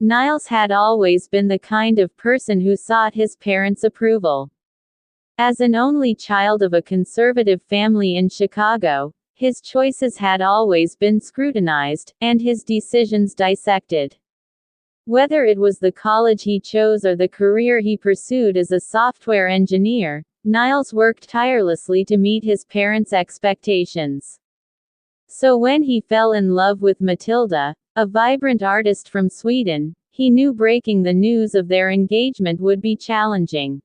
Niles had always been the kind of person who sought his parents' approval. As an only child of a conservative family in Chicago, his choices had always been scrutinized, and his decisions dissected. Whether it was the college he chose or the career he pursued as a software engineer, Niles worked tirelessly to meet his parents' expectations. So when he fell in love with Matilda, a vibrant artist from Sweden, he knew breaking the news of their engagement would be challenging.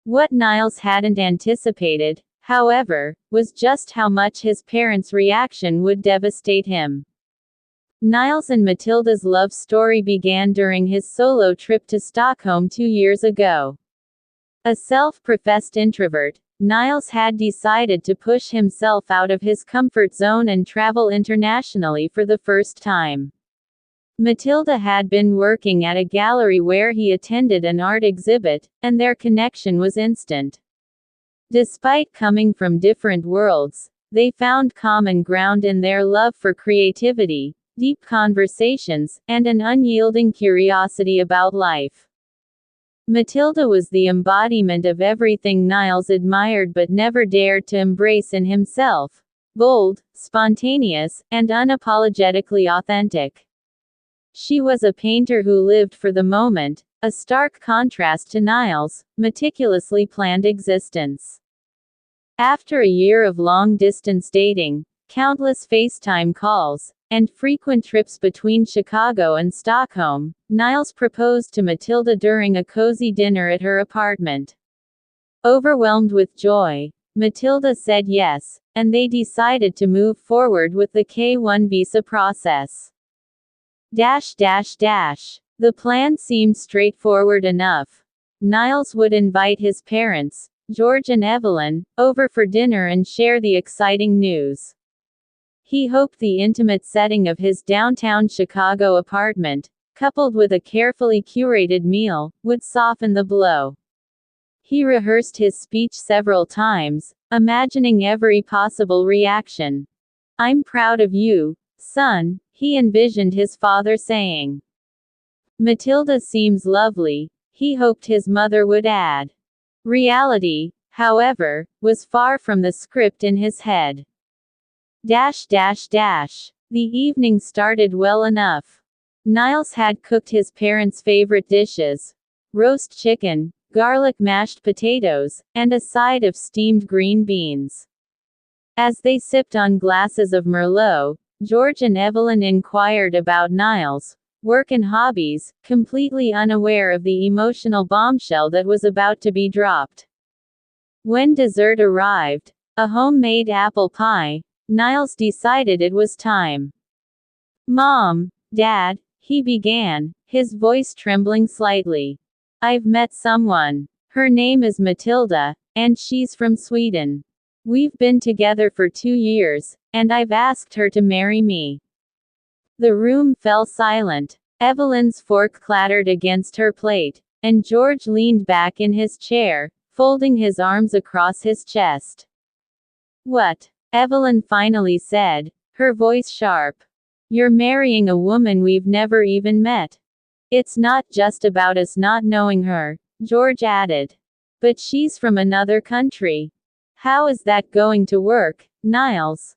What Niles hadn't anticipated, however, was just how much his parents' reaction would devastate him. Niles and Matilda's love story began during his solo trip to Stockholm 2 years ago. A self-professed introvert, Niles had decided to push himself out of his comfort zone and travel internationally for the first time. Matilda had been working at a gallery where he attended an art exhibit, and their connection was instant. Despite coming from different worlds, they found common ground in their love for creativity, deep conversations, and an unyielding curiosity about life. Matilda was the embodiment of everything Niles admired but never dared to embrace in himself: bold, spontaneous, and unapologetically authentic. She was a painter who lived for the moment, a stark contrast to Niles' meticulously planned existence. After a year of long-distance dating, countless FaceTime calls, and frequent trips between Chicago and Stockholm, Niles proposed to Matilda during a cozy dinner at her apartment. Overwhelmed with joy, Matilda said yes, and they decided to move forward with the K-1 visa process. The plan seemed straightforward enough. Niles would invite his parents, George and Evelyn, over for dinner and share the exciting news. He hoped the intimate setting of his downtown Chicago apartment, coupled with a carefully curated meal, would soften the blow. He rehearsed his speech several times, imagining every possible reaction. "I'm proud of you, son," he envisioned his father saying. "Matilda seems lovely," he hoped his mother would add. Reality, however, was far from the script in his head. The evening started well enough. Niles had cooked his parents' favorite dishes: roast chicken, garlic mashed potatoes, and a side of steamed green beans. As they sipped on glasses of Merlot, George and Evelyn inquired about Niles' work and hobbies, completely unaware of the emotional bombshell that was about to be dropped. When dessert arrived, a homemade apple pie, Niles decided it was time. "Mom, Dad," he began, his voice trembling slightly. "I've met someone. Her name is Matilda, and she's from Sweden. We've been together for 2 years, and I've asked her to marry me." The room fell silent. Evelyn's fork clattered against her plate, and George leaned back in his chair, folding his arms across his chest. "What?" Evelyn finally said, her voice sharp. "You're marrying a woman we've never even met." "It's not just about us not knowing her," George added. "But she's from another country. How is that going to work, Niles?"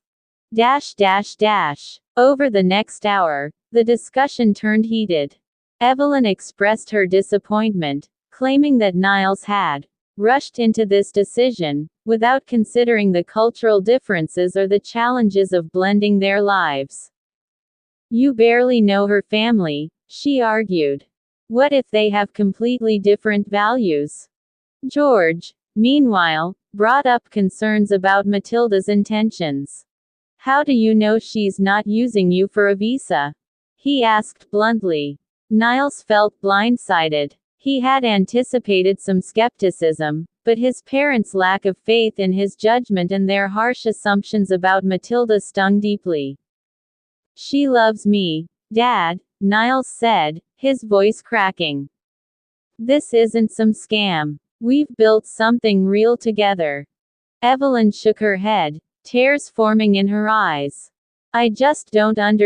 Over the next hour, the discussion turned heated. Evelyn expressed her disappointment, claiming that Niles had rushed into this decision, without considering the cultural differences or the challenges of blending their lives. "You barely know her family," she argued. "What if they have completely different values?" George, meanwhile, brought up concerns about Matilda's intentions. "How do you know she's not using you for a visa?" he asked bluntly. Niles felt blindsided. He had anticipated some skepticism, but his parents' lack of faith in his judgment and their harsh assumptions about Matilda stung deeply. "She loves me, Dad," Niles said, his voice cracking. "This isn't some scam. We've built something real together." Evelyn shook her head, tears forming in her eyes. "I just don't understand."